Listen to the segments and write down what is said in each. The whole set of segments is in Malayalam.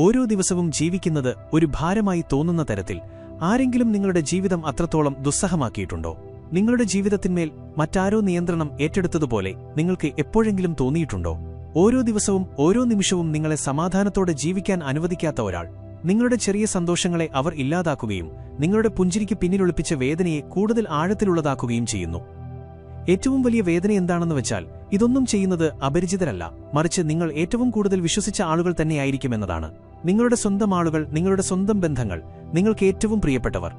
ഓരോ ദിവസവും ജീവിക്കുന്നത് ഒരു ഭാരമായി തോന്നുന്ന തരത്തിൽ ആരെങ്കിലും നിങ്ങളുടെ ജീവിതം അത്രത്തോളം ദുസ്സഹമാക്കിയിട്ടുണ്ടോ? നിങ്ങളുടെ ജീവിതത്തിന്മേൽ മറ്റാരോ നിയന്ത്രണം ഏറ്റെടുത്തതുപോലെ നിങ്ങൾക്ക് എപ്പോഴെങ്കിലും തോന്നിയിട്ടുണ്ടോ? ഓരോ ദിവസവും ഓരോ നിമിഷവും നിങ്ങളെ സമാധാനത്തോടെ ജീവിക്കാൻ അനുവദിക്കാത്ത ഒരാൾ. നിങ്ങളുടെ ചെറിയ സന്തോഷങ്ങളെ അവർ ഇല്ലാതാക്കുകയും നിങ്ങളുടെ പുഞ്ചിരിക്ക് പിന്നിലൊളിപ്പിച്ച വേദനയെ കൂടുതൽ ആഴത്തിലുള്ളതാക്കുകയും ചെയ്യുന്നു. ഏറ്റവും വലിയ വേദന എന്താണെന്ന് വെച്ചാൽ, ഇതൊന്നും ചെയ്യുന്നത് അപരിചിതരല്ല, മറിച്ച് നിങ്ങൾ ഏറ്റവും കൂടുതൽ വിശ്വസിച്ച ആളുകൾ തന്നെയായിരിക്കുമെന്നതാണ്. നിങ്ങളുടെ സ്വന്തം ആളുകൾ, നിങ്ങളുടെ സ്വന്തം ബന്ധങ്ങൾ, നിങ്ങൾക്ക് ഏറ്റവും പ്രിയപ്പെട്ടവർ.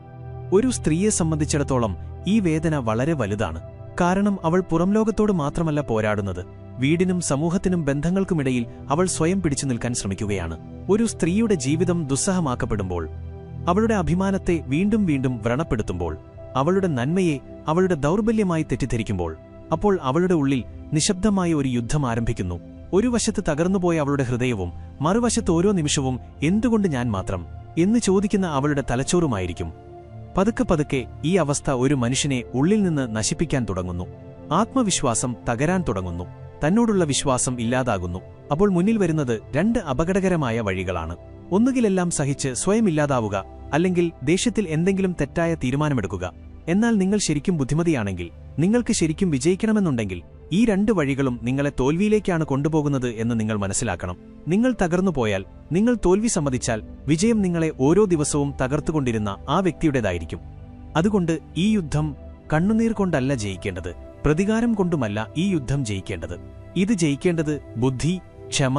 ഒരു സ്ത്രീയെ സംബന്ധിച്ചിടത്തോളം ഈ വേദന വളരെ വലുതാണ്. കാരണം അവൾ പുറംലോകത്തോട് മാത്രമല്ല പോരാടുന്നത്, വീടിനും സമൂഹത്തിനും ബന്ധങ്ങൾക്കുമിടയിൽ അവൾ സ്വയം പിടിച്ചു നിൽക്കാൻ ശ്രമിക്കുകയാണ്. ഒരു സ്ത്രീയുടെ ജീവിതം ദുസ്സഹമാക്കപ്പെടുമ്പോൾ, അവളുടെ അഭിമാനത്തെ വീണ്ടും വീണ്ടും വ്രണപ്പെടുത്തുമ്പോൾ, അവളുടെ നന്മയെ അവളുടെ ദൗർബല്യമായി തെറ്റിദ്ധരിക്കുമ്പോൾ, അപ്പോൾ അവളുടെ ഉള്ളിൽ നിശബ്ദമായ ഒരു യുദ്ധം ആരംഭിക്കുന്നു. ഒരു വശത്ത് തകർന്നുപോയ അവളുടെ ഹൃദയവും മറുവശത്ത് ഓരോ നിമിഷവും എന്തുകൊണ്ട് ഞാൻ മാത്രം എന്ന് ചോദിക്കുന്ന അവളുടെ തലച്ചോറുമായിരിക്കും. പതുക്കെ പതുക്കെ ഈ അവസ്ഥ ഒരു മനുഷ്യനെ ഉള്ളിൽ നിന്ന് നശിപ്പിക്കാൻ തുടങ്ങുന്നു. ആത്മവിശ്വാസം തകരാൻ തുടങ്ങുന്നു. തന്നോടുള്ള വിശ്വാസം ഇല്ലാതാകുന്നു. അപ്പോൾ മുന്നിൽ വരുന്നത് രണ്ട് അപകടകരമായ വഴികളാണ്. ഒന്നുകിലെല്ലാം സഹിച്ച് സ്വയം ഇല്ലാതാവുക, അല്ലെങ്കിൽ ദേഷ്യത്തിൽ എന്തെങ്കിലും തെറ്റായ തീരുമാനമെടുക്കുക. എന്നാൽ നിങ്ങൾ ശരിക്കും ബുദ്ധിമതിയാണെങ്കിൽ, നിങ്ങൾക്ക് ശരിക്കും വിജയിക്കണമെന്നുണ്ടെങ്കിൽ, ഈ രണ്ട് വഴികളും നിങ്ങളെ തോൽവിയിലേക്കാണ് കൊണ്ടുപോകുന്നത് എന്ന് നിങ്ങൾ മനസ്സിലാക്കണം. നിങ്ങൾ തകർന്നുപോയാൽ, നിങ്ങൾ തോൽവി സമ്മതിച്ചാൽ, വിജയം നിങ്ങളെ ഓരോ ദിവസവും തകർത്തുകൊണ്ടിരുന്ന ആ വ്യക്തിയുടേതായിരിക്കും. അതുകൊണ്ട് ഈ യുദ്ധം കണ്ണുനീർ കൊണ്ടല്ല ജയിക്കേണ്ടത്, പ്രതികാരം കൊണ്ടുമല്ല ഈ യുദ്ധം ജയിക്കേണ്ടത്. ഇത് ജയിക്കേണ്ടത് ബുദ്ധി, ക്ഷമ,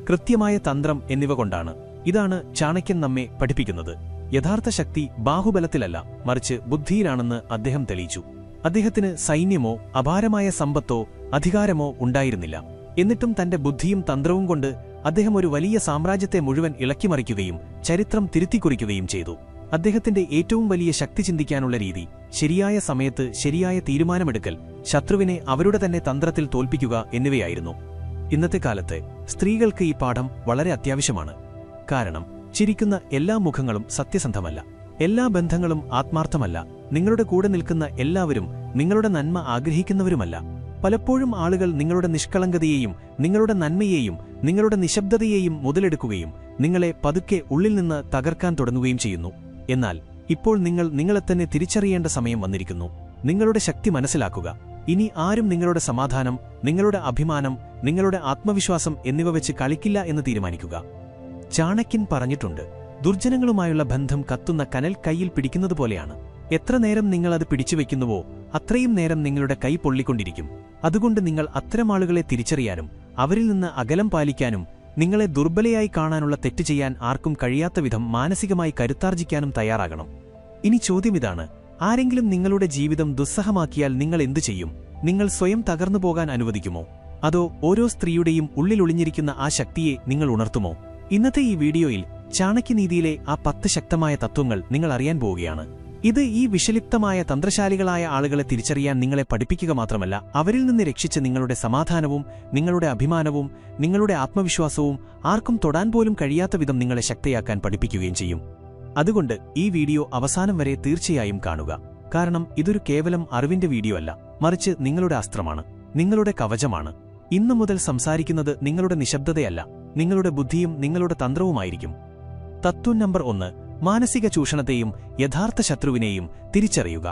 കൃത്യമായ തന്ത്രം എന്നിവ കൊണ്ടാണ്. ഇതാണ് ചാണക്യൻ നമ്മെ പഠിപ്പിക്കുന്നത്. യഥാർത്ഥ ശക്തി ബാഹുബലത്തിലല്ല, മറിച്ച് ബുദ്ധിയിലാണെന്ന് അദ്ദേഹം തെളിയിച്ചു. അദ്ദേഹത്തിന് സൈന്യമോ അപാരമായ സമ്പത്തോ അധികാരമോ ഉണ്ടായിരുന്നില്ല. എന്നിട്ടും തന്റെ ബുദ്ധിയും തന്ത്രവും കൊണ്ട് അദ്ദേഹം ഒരു വലിയ സാമ്രാജ്യത്തെ മുഴുവൻ ഇളക്കിമറിക്കുകയും ചരിത്രം തിരുത്തിക്കുറിക്കുകയും ചെയ്തു. അദ്ദേഹത്തിന്റെ ഏറ്റവും വലിയ ശക്തി ചിന്തിക്കാനുള്ള രീതി, ശരിയായ സമയത്ത് ശരിയായ തീരുമാനമെടുക്കൽ, ശത്രുവിനെ അവരുടെ തന്നെ തന്ത്രത്തിൽ തോൽപ്പിക്കുക എന്നിവയായിരുന്നു. ഇന്നത്തെ കാലത്ത് സ്ത്രീകൾക്ക് ഈ പാഠം വളരെ അത്യാവശ്യമാണ്. കാരണം ചിരിക്കുന്ന എല്ലാ മുഖങ്ങളും സത്യസന്ധമല്ല, എല്ലാ ബന്ധങ്ങളും ആത്മാർത്ഥമല്ല, നിങ്ങളുടെ കൂടെ നിൽക്കുന്ന എല്ലാവരും നിങ്ങളുടെ നന്മ ആഗ്രഹിക്കുന്നവരുമല്ല. പലപ്പോഴും ആളുകൾ നിങ്ങളുടെ നിഷ്കളങ്കതയെയും നിങ്ങളുടെ നന്മയെയും നിങ്ങളുടെ നിശബ്ദതയെയും മുതലെടുക്കുകയും നിങ്ങളെ പതുക്കെ ഉള്ളിൽ നിന്ന് തകർക്കാൻ തുടങ്ങുകയും ചെയ്യുന്നു. എന്നാൽ ഇപ്പോൾ നിങ്ങൾ നിങ്ങളെത്തന്നെ തിരിച്ചറിയേണ്ട സമയം വന്നിരിക്കുന്നു. നിങ്ങളുടെ ശക്തി മനസ്സിലാക്കുക. ഇനി ആരും നിങ്ങളുടെ സമാധാനം, നിങ്ങളുടെ അഭിമാനം, നിങ്ങളുടെ ആത്മവിശ്വാസം എന്നിവ വെച്ച് കളിക്കില്ല എന്ന് തീരുമാനിക്കുക. ചാണക്യൻ പറഞ്ഞിട്ടുണ്ട്, ദുർജനങ്ങളുമായുള്ള ബന്ധം കത്തുന്ന കനൽ കൈയിൽ പിടിക്കുന്നതുപോലെയാണ്. എത്ര നേരം നിങ്ങളത് പിടിച്ചുവെക്കുന്നുവോ അത്രയും നേരം നിങ്ങളുടെ കൈ പൊള്ളിക്കൊണ്ടിരിക്കും. അതുകൊണ്ട് നിങ്ങൾ അത്തരം ആളുകളെ തിരിച്ചറിയാനും അവരിൽ നിന്ന് അകലം പാലിക്കാനും നിങ്ങളെ ദുർബലയായി കാണാനുള്ള തെറ്റ് ചെയ്യാൻ ആർക്കും കഴിയാത്ത വിധം മാനസികമായി കരുത്താർജിക്കാനും തയ്യാറാകണം. ഇനി ചോദ്യമിതാണ്, ആരെങ്കിലും നിങ്ങളുടെ ജീവിതം ദുസ്സഹമാക്കിയാൽ നിങ്ങൾ എന്തു ചെയ്യും? നിങ്ങൾ സ്വയം തകർന്നുപോകാൻ അനുവദിക്കുമോ? അതോ ഓരോ സ്ത്രീയുടെയും ഉള്ളിലൊളിഞ്ഞിരിക്കുന്ന ആ ശക്തിയെ നിങ്ങൾ ഉണർത്തുമോ? ഇന്നത്തെ ഈ വീഡിയോയിൽ ചാണക്യനീതിയിലെ ആ 10 ശക്തമായ തത്വങ്ങൾ നിങ്ങൾ അറിയാൻ പോവുകയാണ്. ഇത് ഈ വിഷലിപ്തമായ തന്ത്രശാലികളായ ആളുകളെ തിരിച്ചറിയാൻ നിങ്ങളെ പഠിപ്പിക്കുക മാത്രമല്ല, അവരിൽ നിന്ന് രക്ഷിച്ച് നിങ്ങളുടെ സമാധാനവും നിങ്ങളുടെ അഭിമാനവും നിങ്ങളുടെ ആത്മവിശ്വാസവും ആർക്കും തൊടാൻ പോലും കഴിയാത്ത വിധം നിങ്ങളെ ശക്തയാക്കാൻ പഠിപ്പിക്കുകയും ചെയ്യും. അതുകൊണ്ട് ഈ വീഡിയോ അവസാനം വരെ തീർച്ചയായും കാണുക. കാരണം ഇതൊരു കേവലം അറിവിന്റെ വീഡിയോ അല്ല, മറിച്ച് നിങ്ങളുടെ അസ്ത്രമാണ്, നിങ്ങളുടെ കവചമാണ്. ഇന്നു മുതൽ സംസാരിക്കുന്നത് നിങ്ങളുടെ നിശബ്ദതയല്ല, നിങ്ങളുടെ ബുദ്ധിയും നിങ്ങളുടെ തന്ത്രവുമായിരിക്കും. തത്വം നമ്പർ 1: മാനസിക ചൂഷണത്തെയും യഥാർത്ഥ ശത്രുവിനെയും തിരിച്ചറിയുക.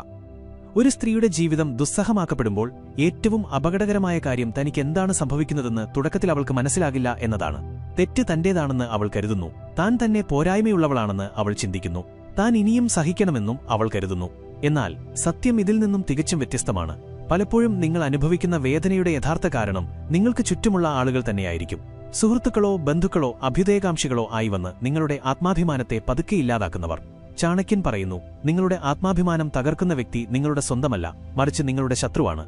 ഒരു സ്ത്രീയുടെ ജീവിതം ദുസ്സഹമാക്കപ്പെടുമ്പോൾ ഏറ്റവും അപകടകരമായ കാര്യം തനിക്ക് എന്താണ് സംഭവിക്കുന്നതെന്ന് തുടക്കത്തിൽ അവൾക്ക് മനസ്സിലാകില്ല എന്നതാണ്. തെറ്റ് തന്റേതാണെന്ന് അവൾ കരുതുന്നു. താൻ തന്നെ പോരായ്മയുള്ളവളാണെന്ന് അവൾ ചിന്തിക്കുന്നു. താൻ ഇനിയും സഹിക്കണമെന്നും അവൾ കരുതുന്നു. എന്നാൽ സത്യം ഇതിൽ നിന്നും തികച്ചും വ്യത്യസ്തമാണ്. പലപ്പോഴും നിങ്ങൾ അനുഭവിക്കുന്ന വേദനയുടെ യഥാർത്ഥ കാരണം നിങ്ങൾക്ക് ചുറ്റുമുള്ള ആളുകൾ തന്നെയായിരിക്കും. സുഹൃത്തുക്കളോ ബന്ധുക്കളോ അഭ്യുദയകാംക്ഷികളോ ആയി വന്ന് നിങ്ങളുടെ ആത്മാഭിമാനത്തെ പതുക്കെ ഇല്ലാതാക്കുന്നവർ. ചാണക്യൻ പറയുന്നു, നിങ്ങളുടെ ആത്മാഭിമാനം തകർക്കുന്ന വ്യക്തി നിങ്ങളുടെ സ്വന്തമല്ല, മറിച്ച് നിങ്ങളുടെ ശത്രുവാണ്.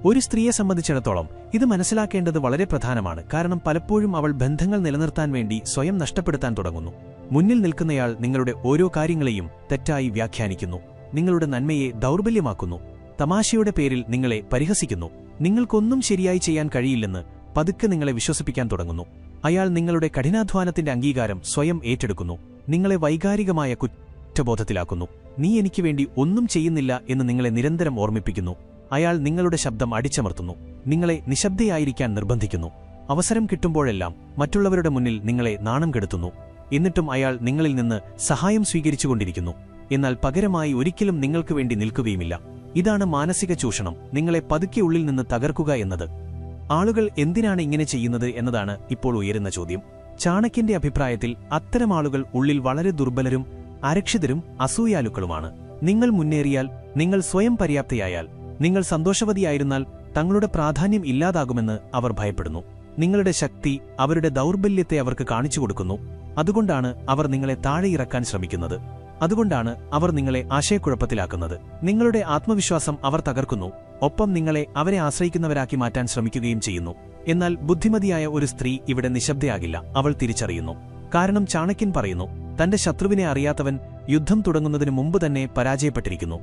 ഒരു സ്ത്രീയെ സംബന്ധിച്ചിടത്തോളം ഇത് മനസ്സിലാക്കേണ്ടത് വളരെ പ്രധാനമാണ്. കാരണം പലപ്പോഴും അവൾ ബന്ധങ്ങൾ നിലനിർത്താൻ വേണ്ടി സ്വയം നഷ്ടപ്പെടുത്താൻ തുടങ്ങുന്നു. മുന്നിൽ നിൽക്കുന്നയാൾ നിങ്ങളുടെ ഓരോ കാര്യങ്ങളെയും തെറ്റായി വ്യാഖ്യാനിക്കുന്നു, നിങ്ങളുടെ നന്മയെ ദൗർബല്യമാക്കുന്നു, തമാശയുടെ പേരിൽ നിങ്ങളെ പരിഹസിക്കുന്നു, നിങ്ങൾക്കൊന്നും ശരിയായി ചെയ്യാൻ കഴിയില്ലെന്ന് പതുക്കെ നിങ്ങളെ വിശ്വസിപ്പിക്കാൻ തുടങ്ങുന്നു. അയാൾ നിങ്ങളുടെ കഠിനാധ്വാനത്തിന്റെ അംഗീകാരം സ്വയം ഏറ്റെടുക്കുന്നു, നിങ്ങളെ വൈകാരികമായ കുറ്റബോധത്തിലാക്കുന്നു. നീ എനിക്ക് വേണ്ടി ഒന്നും ചെയ്യുന്നില്ല എന്ന് നിങ്ങളെ നിരന്തരം ഓർമ്മിപ്പിക്കുന്നു. അയാൾ നിങ്ങളുടെ ശബ്ദം അടിച്ചമർത്തുന്നു, നിങ്ങളെ നിശബ്ദയായിരിക്കാൻ നിർബന്ധിക്കുന്നു. അവസരം കിട്ടുമ്പോഴെല്ലാം മറ്റുള്ളവരുടെ മുന്നിൽ നിങ്ങളെ നാണം കെടുത്തുന്നു. എന്നിട്ടും അയാൾ നിങ്ങളിൽ നിന്ന് സഹായം സ്വീകരിച്ചുകൊണ്ടിരിക്കുന്നു. എന്നാൽ പകരമായി ഒരിക്കലും നിങ്ങൾക്ക് വേണ്ടി നിൽക്കുകയുമില്ല. ഇതാണ് മാനസിക ചൂഷണം, നിങ്ങളെ പതുക്കെ ഉള്ളിൽ നിന്ന് തകർക്കുക എന്നത്. ആളുകൾ എന്തിനാണ് ഇങ്ങനെ ചെയ്യുന്നത് എന്നതാണ് ഇപ്പോൾ ഉയരുന്ന ചോദ്യം. ചാണക്യന്റെ അഭിപ്രായത്തിൽ അത്തരം ആളുകൾ ഉള്ളിൽ വളരെ ദുർബലരും അരക്ഷിതരും അസൂയാലുക്കളുമാണ്. നിങ്ങൾ മുന്നേറിയാൽ, നിങ്ങൾ സ്വയം പര്യാപ്തയായാൽ, നിങ്ങൾ സന്തോഷവതിയായിരുന്നാൽ തങ്ങളുടെ പ്രാധാന്യം ഇല്ലാതാകുമെന്ന് അവർ ഭയപ്പെടുന്നു. നിങ്ങളുടെ ശക്തി അവരുടെ ദൗർബല്യത്തെ അവർക്ക് കാണിച്ചു കൊടുക്കുന്നു. അതുകൊണ്ടാണ് അവർ നിങ്ങളെ താഴെയിറക്കാൻ ശ്രമിക്കുന്നത്. അതുകൊണ്ടാണ് അവർ നിങ്ങളെ ആശയക്കുഴപ്പത്തിലാക്കുന്നത്. നിങ്ങളുടെ ആത്മവിശ്വാസം അവർ തകർക്കുന്നു. ഒപ്പം നിങ്ങളെ അവരെ ആശ്രയിക്കുന്നവരാക്കി മാറ്റാൻ ശ്രമിക്കുകയും ചെയ്യുന്നു. എന്നാൽ ബുദ്ധിമതിയായ ഒരു സ്ത്രീ ഇവിടെ നിശബ്ദയാകില്ല. അവൾ തിരിച്ചറിയുന്നു. കാരണം ചാണക്യൻ പറയുന്നു, തന്റെ ശത്രുവിനെ അറിയാത്തവൻ യുദ്ധം തുടങ്ങുന്നതിനു മുമ്പ് തന്നെ പരാജയപ്പെട്ടിരിക്കുന്നു.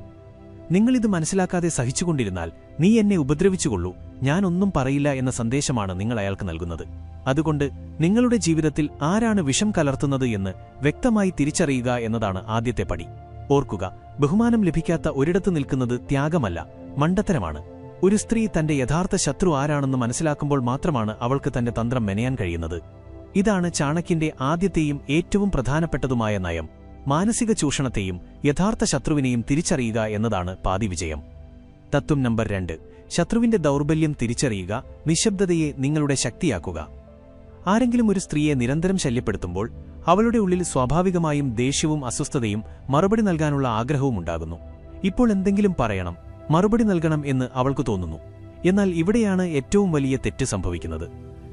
നിങ്ങളിത് മനസ്സിലാക്കാതെ സഹിച്ചുകൊണ്ടിരുന്നാൽ, നീ എന്നെ ഉപദ്രവിച്ചുകൊള്ളൂ, ഞാനൊന്നും പറയില്ല എന്ന സന്ദേശമാണ് നിങ്ങൾ അയാൾക്ക് നൽകുന്നത്. അതുകൊണ്ട് നിങ്ങളുടെ ജീവിതത്തിൽ ആരാണ് വിഷം കലർത്തുന്നത് എന്ന് വ്യക്തമായി തിരിച്ചറിയുക എന്നതാണ് ആദ്യത്തെ പടി. ഓർക്കുക, ബഹുമാനം ലഭിക്കാത്ത ഒരിടത്ത് നിൽക്കുന്നത് ത്യാഗമല്ല, മണ്ടത്തരമാണ്. ഒരു സ്ത്രീ തന്റെ യഥാർത്ഥ ശത്രു ആരാണെന്ന് മനസ്സിലാക്കുമ്പോൾ മാത്രമാണ് അവൾക്ക് തന്റെ തന്ത്രം മെനയാൻ കഴിയുന്നത്. ഇതാണ് ചാണക്യന്റെ ആദ്യത്തെയും ഏറ്റവും പ്രധാനപ്പെട്ടതുമായ നയം. മാനസിക ചൂഷണത്തെയും യഥാർത്ഥ ശത്രുവിനെയും തിരിച്ചറിയുക എന്നതാണ് പാതി വിജയം. തത്വം നമ്പർ 2. ശത്രുവിന്റെ ദൗർബല്യം തിരിച്ചറിയുക, നിശബ്ദതയെ നിങ്ങളുടെ ശക്തിയാക്കുക. ആരെങ്കിലും ഒരു സ്ത്രീയെ നിരന്തരം ശല്യപ്പെടുത്തുമ്പോൾ അവളുടെ ഉള്ളിൽ സ്വാഭാവികമായും ദേഷ്യവും അസ്വസ്ഥതയും മറുപടി നൽകാനുള്ള ആഗ്രഹവും ഉണ്ടാകുന്നു. ഇപ്പോൾ എന്തെങ്കിലും പറയണം, മറുപടി നൽകണം എന്ന് അവൾക്ക് തോന്നുന്നു. എന്നാൽ ഇവിടെയാണ് ഏറ്റവും വലിയ തെറ്റ് സംഭവിക്കുന്നത്.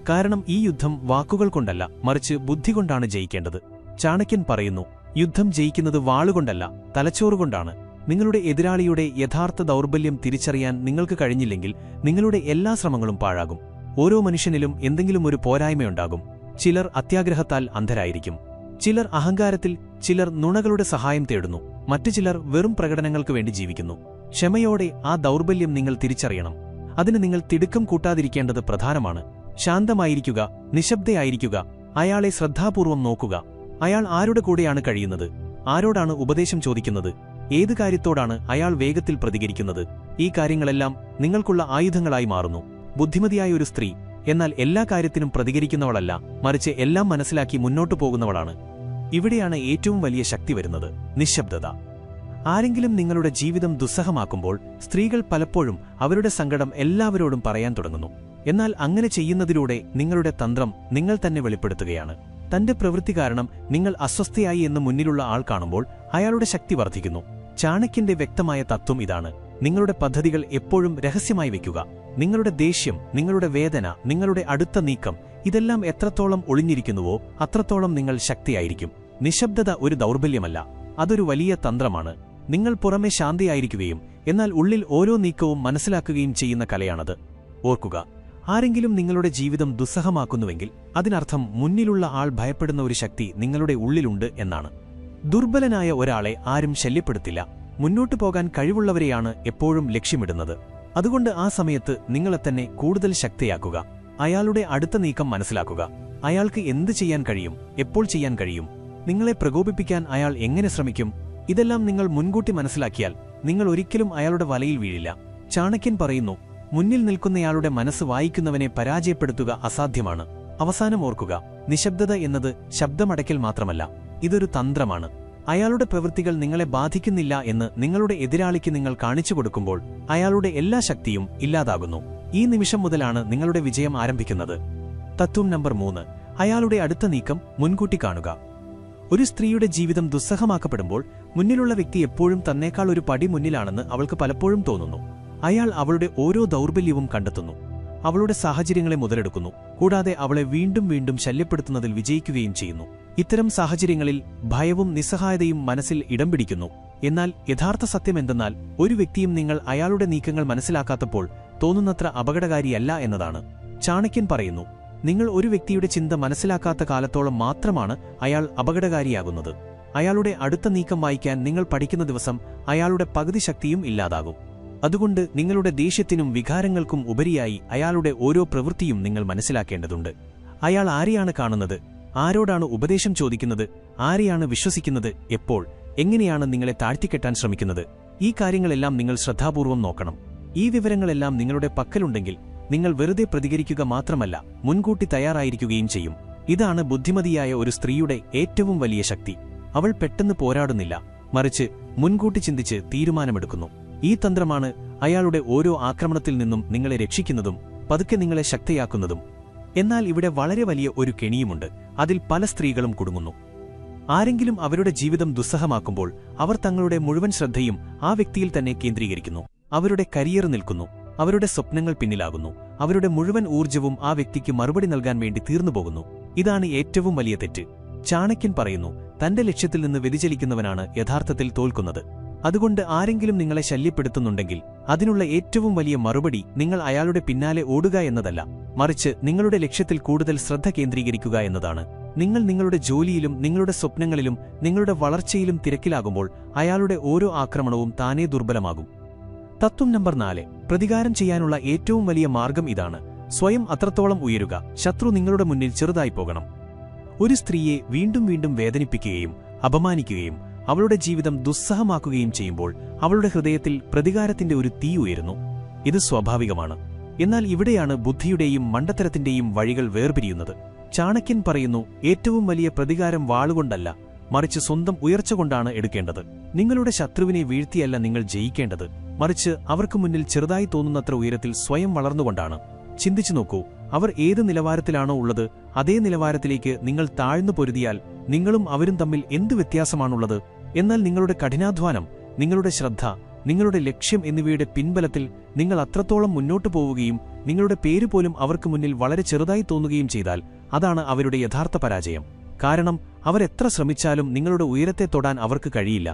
കാരണം ഈ യുദ്ധം വാക്കുകൾ കൊണ്ടല്ല, മറിച്ച് ബുദ്ധി കൊണ്ടാണ് ജയിക്കേണ്ടത്. ചാണക്യൻ പറയുന്നു, യുദ്ധം ജയിക്കുന്നത് വാളുകൊണ്ടല്ല, തലച്ചോറുകൊണ്ടാണ്. നിങ്ങളുടെ എതിരാളിയുടെ യഥാർത്ഥ ദൗർബല്യം തിരിച്ചറിയാൻ നിങ്ങൾക്ക് കഴിഞ്ഞില്ലെങ്കിൽ നിങ്ങളുടെ എല്ലാ ശ്രമങ്ങളും പാഴാകും. ഓരോ മനുഷ്യനിലും എന്തെങ്കിലും ഒരു പോരായ്മയുണ്ടാകും. ചിലർ അത്യാഗ്രഹത്താൽ അന്ധരായിരിക്കും, ചിലർ അഹങ്കാരത്തിൽ, ചിലർ നുണകളുടെ സഹായം തേടുന്നു, മറ്റു ചിലർ വെറും പ്രകടനങ്ങൾക്ക് വേണ്ടി ജീവിക്കുന്നു. ക്ഷമയോടെ ആ ദൗർബല്യം നിങ്ങൾ തിരിച്ചറിയണം. അതിന് നിങ്ങൾ തിടുക്കം കൂട്ടാതിരിക്കേണ്ടത് പ്രധാനമാണ്. ശാന്തമായിരിക്കുക, നിശബ്ദയായിരിക്കുക, അയാളെ ശ്രദ്ധാപൂർവം നോക്കുക. അയാൾ ആരുടെ കൂടെയാണ് കഴിയുന്നത്, ആരോടാണ് ഉപദേശം ചോദിക്കുന്നത്, ഏത് കാര്യത്തോടാണ് അയാൾ വേഗത്തിൽ പ്രതികരിക്കുന്നത്. ഈ കാര്യങ്ങളെല്ലാം നിങ്ങൾക്കുള്ള ആയുധങ്ങളായി മാറുന്നു. ബുദ്ധിമതിയായ ഒരു സ്ത്രീ എന്നാൽ എല്ലാ കാര്യത്തിനും പ്രതികരിക്കുന്നവളല്ല, മറിച്ച് എല്ലാം മനസ്സിലാക്കി മുന്നോട്ടു പോകുന്നവളാണ്. ഇവിടെയാണ് ഏറ്റവും വലിയ ശക്തി വരുന്നത്, നിശബ്ദത. ആരെങ്കിലും നിങ്ങളുടെ ജീവിതം ദുസ്സഹമാക്കുമ്പോൾ സ്ത്രീകൾ പലപ്പോഴും അവരുടെ സങ്കടം എല്ലാവരോടും പറയാൻ തുടങ്ങുന്നു. എന്നാൽ അങ്ങനെ ചെയ്യുന്നതിലൂടെ നിങ്ങളുടെ തന്ത്രം നിങ്ങൾ തന്നെ വെളിപ്പെടുത്തുകയാണ്. തന്റെ പ്രവൃത്തി കാരണം നിങ്ങൾ അസ്വസ്ഥയായി എന്ന് മുന്നിലുള്ള ആൾ കാണുമ്പോൾ അയാളുടെ ശക്തി വർദ്ധിക്കുന്നു. ചാണക്യന്റെ വ്യക്തമായ തത്വം ഇതാണ്: നിങ്ങളുടെ പദ്ധതികൾ എപ്പോഴും രഹസ്യമായി വയ്ക്കുക. നിങ്ങളുടെ ദേഷ്യം, നിങ്ങളുടെ വേദന, നിങ്ങളുടെ അടുത്ത നീക്കം, ഇതെല്ലാം എത്രത്തോളം ഒളിഞ്ഞിരിക്കുന്നുവോ അത്രത്തോളം നിങ്ങൾ ശക്തിയായിരിക്കും. നിശബ്ദത ഒരു ദൗർബല്യമല്ല, അതൊരു വലിയ തന്ത്രമാണ്. നിങ്ങൾ പുറമെ ശാന്തിയായിരിക്കുകയും എന്നാൽ ഉള്ളിൽ ഓരോ നീക്കവും മനസ്സിലാക്കുകയും ചെയ്യുന്ന കലയാണത്. ഓർക്കുക, ആരെങ്കിലും നിങ്ങളുടെ ജീവിതം ദുസ്സഹമാക്കുന്നുവെങ്കിൽ അതിനർത്ഥം മുന്നിലുള്ള ആൾ ഭയപ്പെടുന്ന ഒരു ശക്തി നിങ്ങളുടെ ഉള്ളിലുണ്ട് എന്നാണ്. ദുർബലനായ ഒരാളെ ആരും ശല്യപ്പെടുത്തില്ല. മുന്നോട്ടു പോകാൻ കഴിവുള്ളവരെയാണ് എപ്പോഴും ലക്ഷ്യമിടുന്നത്. അതുകൊണ്ട് ആ സമയത്ത് നിങ്ങളെത്തന്നെ കൂടുതൽ ശക്തിയാക്കുക. അയാളുടെ അടുത്ത നീക്കം മനസ്സിലാക്കുക. അയാൾക്ക് എന്ത് ചെയ്യാൻ കഴിയും, എപ്പോൾ ചെയ്യാൻ കഴിയും, നിങ്ങളെ പ്രകോപിപ്പിക്കാൻ അയാൾ എങ്ങനെ ശ്രമിക്കും, ഇതെല്ലാം നിങ്ങൾ മുൻകൂട്ടി മനസ്സിലാക്കിയാൽ നിങ്ങൾ ഒരിക്കലും അയാളുടെ വലയിൽ വീഴില്ല. ചാണക്യൻ പറയുന്നു, മുന്നിൽ നിൽക്കുന്നയാളുടെ മനസ്സ് വായിക്കുന്നവനെ പരാജയപ്പെടുത്തുക അസാധ്യമാണ്. അവസാനം ഓർക്കുക, നിശബ്ദത എന്നത് ശബ്ദമടയ്ക്കൽ മാത്രമല്ല, ഇതൊരു തന്ത്രമാണ്. അയാളുടെ പ്രവൃത്തികൾ നിങ്ങളെ ബാധിക്കുന്നില്ല എന്ന് നിങ്ങളുടെ എതിരാളിക്ക് നിങ്ങൾ കാണിച്ചു കൊടുക്കുമ്പോൾ അയാളുടെ എല്ലാ ശക്തിയും ഇല്ലാതാകുന്നു. ഈ നിമിഷം മുതലാണ് നിങ്ങളുടെ വിജയം ആരംഭിക്കുന്നത്. തത്വം നമ്പർ 3: അയാളുടെ അടുത്ത നീക്കം മുൻകൂട്ടി കാണുക. ഒരു സ്ത്രീയുടെ ജീവിതം ദുസ്സഹമാക്കപ്പെടുമ്പോൾ മുന്നിലുള്ള വ്യക്തി എപ്പോഴും തന്നേക്കാൾ ഒരു പടി മുന്നിലാണെന്ന് അവൾക്ക് പലപ്പോഴും തോന്നുന്നു. അയാൾ അവളുടെ ഓരോ ദൗർബല്യവും കണ്ടെത്തുന്നു, അവളുടെ സാഹചര്യങ്ങളെ മുതലെടുക്കുന്നു, കൂടാതെ അവളെ വീണ്ടും വീണ്ടും ശല്യപ്പെടുത്തുന്നതിൽ വിജയിക്കുകയും ചെയ്യുന്നു. ഇത്തരം സാഹചര്യങ്ങളിൽ ഭയവും നിസ്സഹായതയും മനസ്സിൽ ഇടം പിടിക്കുന്നു. എന്നാൽ യഥാർത്ഥ സത്യം എന്തെന്നാൽ, ഒരു വ്യക്തിയും നിങ്ങൾ അയാളുടെ നീക്കങ്ങൾ മനസ്സിലാക്കാത്തപ്പോൾ തോന്നുന്നത്ര അപകടകാരിയല്ല എന്നതാണ്. ചാണക്യൻ പറയുന്നു, നിങ്ങൾ ഒരു വ്യക്തിയുടെ ചിന്ത മനസ്സിലാക്കാത്ത കാലത്തോളം മാത്രമാണ് അയാൾ അപകടകാരിയാകുന്നത്. അയാളുടെ അടുത്ത നീക്കം വായിക്കാൻ നിങ്ങൾ പഠിക്കുന്ന ദിവസം അയാളുടെ പകുതി ശക്തിയും ഇല്ലാതാകും. അതുകൊണ്ട് നിങ്ങളുടെ ദേഷ്യത്തിനും വികാരങ്ങൾക്കും ഉപരിയായി അയാളുടെ ഓരോ പ്രവൃത്തിയും നിങ്ങൾ മനസ്സിലാക്കേണ്ടതുണ്ട്. അയാൾ ആരെയാണ് കാണുന്നത്, ആരോടാണ് ഉപദേശം ചോദിക്കുന്നത്, ആരെയാണ് വിശ്വസിക്കുന്നത്, എപ്പോൾ, എങ്ങനെയാണ് നിങ്ങളെ താഴ്ത്തിക്കെട്ടാൻ ശ്രമിക്കുന്നത്, ഈ കാര്യങ്ങളെല്ലാം നിങ്ങൾ ശ്രദ്ധാപൂർവം നോക്കണം. ഈ വിവരങ്ങളെല്ലാം നിങ്ങളുടെ പക്കലുണ്ടെങ്കിൽ നിങ്ങൾ വെറുതെ പ്രതികരിക്കുക മാത്രമല്ല, മുൻകൂട്ടി തയ്യാറായിരിക്കുകയും ചെയ്യും. ഇതാണ് ബുദ്ധിമതിയായ ഒരു സ്ത്രീയുടെ ഏറ്റവും വലിയ ശക്തി. അവൾ പെട്ടെന്ന് പോരാടുന്നില്ല, മറിച്ച് മുൻകൂട്ടി ചിന്തിച്ച് തീരുമാനമെടുക്കുന്നു. ഈ തന്ത്രമാണ് അയാളുടെ ഓരോ ആക്രമണത്തിൽ നിന്നും നിങ്ങളെ രക്ഷിക്കുന്നതും പതുക്കെ നിങ്ങളെ ശക്തയാക്കുന്നതും. എന്നാൽ ഇവിടെ വളരെ വലിയ ഒരു കെണിയുമുണ്ട്. അതിൽ പല സ്ത്രീകളും കുടുങ്ങുന്നു. ആരെങ്കിലും അവരുടെ ജീവിതം ദുസ്സഹമാക്കുമ്പോൾ അവർ തങ്ങളുടെ മുഴുവൻ ശ്രദ്ധയും ആ വ്യക്തിയിൽ തന്നെ കേന്ദ്രീകരിക്കുന്നു. അവരുടെ കരിയർ നിൽക്കുന്നു, അവരുടെ സ്വപ്നങ്ങൾ പിന്നിലാകുന്നു, അവരുടെ മുഴുവൻ ഊർജ്ജവും ആ വ്യക്തിക്ക് മറുപടി നൽകാൻ വേണ്ടി തീർന്നുപോകുന്നു. ഇതാണ് ഏറ്റവും വലിയ തെറ്റ്. ചാണക്യൻ പറയുന്നു, തന്റെ ലക്ഷ്യത്തിൽ നിന്ന് വ്യതിചലിക്കുന്നവനാണ് യഥാർത്ഥത്തിൽ തോൽക്കുന്നത്. അതുകൊണ്ട് ആരെങ്കിലും നിങ്ങളെ ശല്യപ്പെടുത്തുന്നുണ്ടെങ്കിൽ അതിനുള്ള ഏറ്റവും വലിയ മറുപടി നിങ്ങൾ അയാളുടെ പിന്നാലെ ഓടുക എന്നതല്ല, മറിച്ച് നിങ്ങളുടെ ലക്ഷ്യത്തിൽ കൂടുതൽ ശ്രദ്ധ കേന്ദ്രീകരിക്കുക എന്നതാണ്. നിങ്ങൾ നിങ്ങളുടെ ജോലിയിലും നിങ്ങളുടെ സ്വപ്നങ്ങളിലും നിങ്ങളുടെ വളർച്ചയിലും തിരക്കിലാകുമ്പോൾ അയാളുടെ ഓരോ ആക്രമണവും താനേ ദുർബലമാകും. തത്വം നമ്പർ 4. പ്രതികാരം ചെയ്യാനുള്ള ഏറ്റവും വലിയ മാർഗം ഇതാണ്: സ്വയം അത്രത്തോളം ഉയരുക, ശത്രു നിങ്ങളുടെ മുന്നിൽ ചെറുതായി പോകണം. ഒരു സ്ത്രീയെ വീണ്ടും വീണ്ടും വേദനിപ്പിക്കുകയും അപമാനിക്കുകയും അവളുടെ ജീവിതം ദുസ്സഹമാക്കുകയും ചെയ്യുമ്പോൾ അവളുടെ ഹൃദയത്തിൽ പ്രതികാരത്തിന്റെ ഒരു തീ ഉയരുന്നു. ഇത് സ്വാഭാവികമാണ്. എന്നാൽ ഇവിടെയാണ് ബുദ്ധിയുടെയും മണ്ടത്തരത്തിന്റെയും വഴികൾ വേർപിരിയുന്നത്. ചാണക്യൻ പറയുന്നു, ഏറ്റവും വലിയ പ്രതികാരം വാളുകൊണ്ടല്ല, മറിച്ച് സ്വന്തം ഉയർച്ച കൊണ്ടാണ് എടുക്കേണ്ടത്. നിങ്ങളുടെ ശത്രുവിനെ വീഴ്ത്തിയല്ല നിങ്ങൾ ജയിക്കേണ്ടത്, മറിച്ച് അവർക്ക് മുന്നിൽ ചെറുതായി തോന്നുന്നത്ര ഉയരത്തിൽ സ്വയം വളർന്നുകൊണ്ടാണ്. ചിന്തിച്ചു നോക്കൂ, അവർ ഏത് നിലവാരത്തിലാണോ ഉള്ളത് അതേ നിലവാരത്തിലേക്ക് നിങ്ങൾ താഴ്ന്നു പൊരുതിയാൽ നിങ്ങളും അവരും തമ്മിൽ എന്തു വ്യത്യാസമാണുള്ളത്? എന്നാൽ നിങ്ങളുടെ കഠിനാധ്വാനം, നിങ്ങളുടെ ശ്രദ്ധ, നിങ്ങളുടെ ലക്ഷ്യം എന്നിവയുടെ പിൻബലത്തിൽ നിങ്ങൾ അത്രത്തോളം മുന്നോട്ടു പോവുകയും നിങ്ങളുടെ പേര് പോലും അവർക്ക് മുന്നിൽ വളരെ ചെറുതായി തോന്നുകയും ചെയ്താൽ അതാണ് അവരുടെ യഥാർത്ഥ പരാജയം. കാരണം അവരെത്ര ശ്രമിച്ചാലും നിങ്ങളുടെ ഉയരത്തെ തൊടാൻ അവർക്ക് കഴിയില്ല.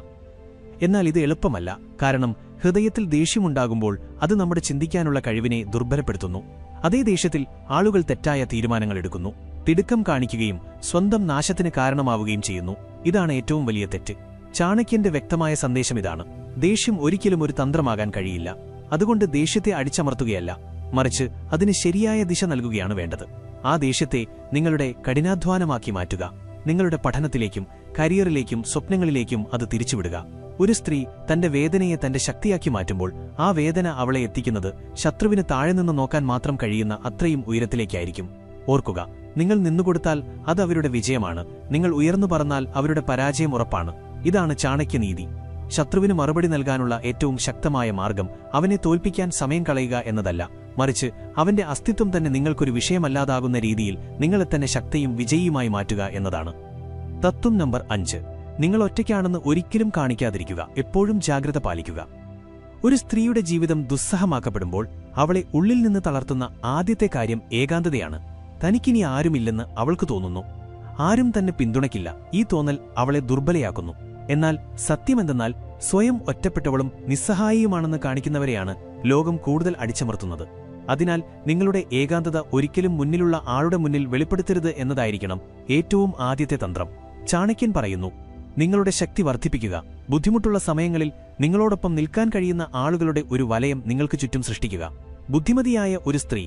എന്നാൽ ഇത് എളുപ്പമല്ല. കാരണം ഹൃദയത്തിൽ ദേഷ്യമുണ്ടാകുമ്പോൾ അത് നമ്മുടെ ചിന്തിക്കാനുള്ള കഴിവിനെ ദുർബലപ്പെടുത്തുന്നു. അതേ ദേഷ്യത്തിൽ ആളുകൾ തെറ്റായ തീരുമാനങ്ങൾ എടുക്കുന്നു, തിടുക്കം കാണിക്കുകയും സ്വന്തം നാശത്തിന് കാരണമാവുകയും ചെയ്യുന്നു. ഇതാണ് ഏറ്റവും വലിയ തെറ്റ്. ചാണക്യന്റെ വ്യക്തമായ സന്ദേശം ഇതാണ്: ദേഷ്യം ഒരിക്കലും ഒരു തന്ത്രമാകാൻ കഴിയില്ല. അതുകൊണ്ട് ദേഷ്യത്തെ അടിച്ചമർത്തുകയല്ല, മറിച്ച് അതിന് ശരിയായ ദിശ നൽകുകയാണ് വേണ്ടത്. ആ ദേഷ്യത്തെ നിങ്ങളുടെ കഠിനാധ്വാനമാക്കി മാറ്റുക. നിങ്ങളുടെ പഠനത്തിലേക്കും കരിയറിലേക്കും സ്വപ്നങ്ങളിലേക്കും അത് തിരിച്ചുവിടുക. ഒരു സ്ത്രീ തന്റെ വേദനയെ തന്റെ ശക്തിയാക്കി മാറ്റുമ്പോൾ ആ വേദന അവളെ എത്തിക്കുന്നത് ശത്രുവിന് താഴെ നിന്ന് നോക്കാൻ മാത്രം കഴിയുന്ന അത്രയും ഉയരത്തിലേക്കായിരിക്കും. ഓർക്കുക, നിങ്ങൾ നിന്നുകൊടുത്താൽ അത് അവരുടെ വിജയമാണ്, നിങ്ങൾ ഉയർന്നു പറന്നാൽ അവരുടെ പരാജയം ഉറപ്പാണ്. ഇതാണ് ചാണക്യനീതി. ശത്രുവിന് മറുപടി നൽകാനുള്ള ഏറ്റവും ശക്തമായ മാർഗം അവനെ തോൽപ്പിക്കാൻ സമയം കളയുക എന്നതല്ല, മറിച്ച് അവന്റെ അസ്തിത്വം തന്നെ നിങ്ങൾക്കൊരു വിഷയമല്ലാതാകുന്ന രീതിയിൽ നിങ്ങളെ തന്നെ ശക്തിയും വിജയിയുമായി മാറ്റുക എന്നതാണ്. തത്വം നമ്പർ 5. നിങ്ങൾ ഒറ്റയ്ക്കാണെന്ന് ഒരിക്കലും കാണിക്കാതിരിക്കുക. എപ്പോഴും ജാഗ്രത പാലിക്കുക. ഒരു സ്ത്രീയുടെ ജീവിതം ദുസ്സഹമാക്കപ്പെടുമ്പോൾ അവളെ ഉള്ളിൽ നിന്ന് തളർത്തുന്ന ആദ്യത്തെ കാര്യം ഏകാന്തതയാണ്. തനിക്കിനി ആരുമില്ലെന്ന് അവൾക്ക് തോന്നുന്നു. ആരും തന്നെ പിന്തുണയ്ക്കില്ല. ഈ തോന്നൽ അവളെ ദുർബലയാക്കുന്നു. എന്നാൽ സത്യമെന്തെന്നാൽ സ്വയം ഒറ്റപ്പെട്ടവളും നിസ്സഹായിയുമാണെന്ന് കാണിക്കുന്നവരെയാണ് ലോകം കൂടുതൽ അടിച്ചമർത്തുന്നത്. അതിനാൽ നിങ്ങളുടെ ഏകാന്തത ഒരിക്കലും മുന്നിലുള്ള ആളുടെ മുന്നിൽ വെളിപ്പെടുത്തരുത് എന്നതായിരിക്കണം ഏറ്റവും ആദ്യത്തെ തന്ത്രം. ചാണക്യൻ പറയുന്നു, നിങ്ങളുടെ ശക്തി വർദ്ധിപ്പിക്കുക. ബുദ്ധിമുട്ടുള്ള സമയങ്ങളിൽ നിങ്ങളോടൊപ്പം നിൽക്കാൻ കഴിയുന്ന ആളുകളുടെ ഒരു വലയം നിങ്ങൾക്ക് ചുറ്റും സൃഷ്ടിക്കുക. ബുദ്ധിമതിയായ ഒരു സ്ത്രീ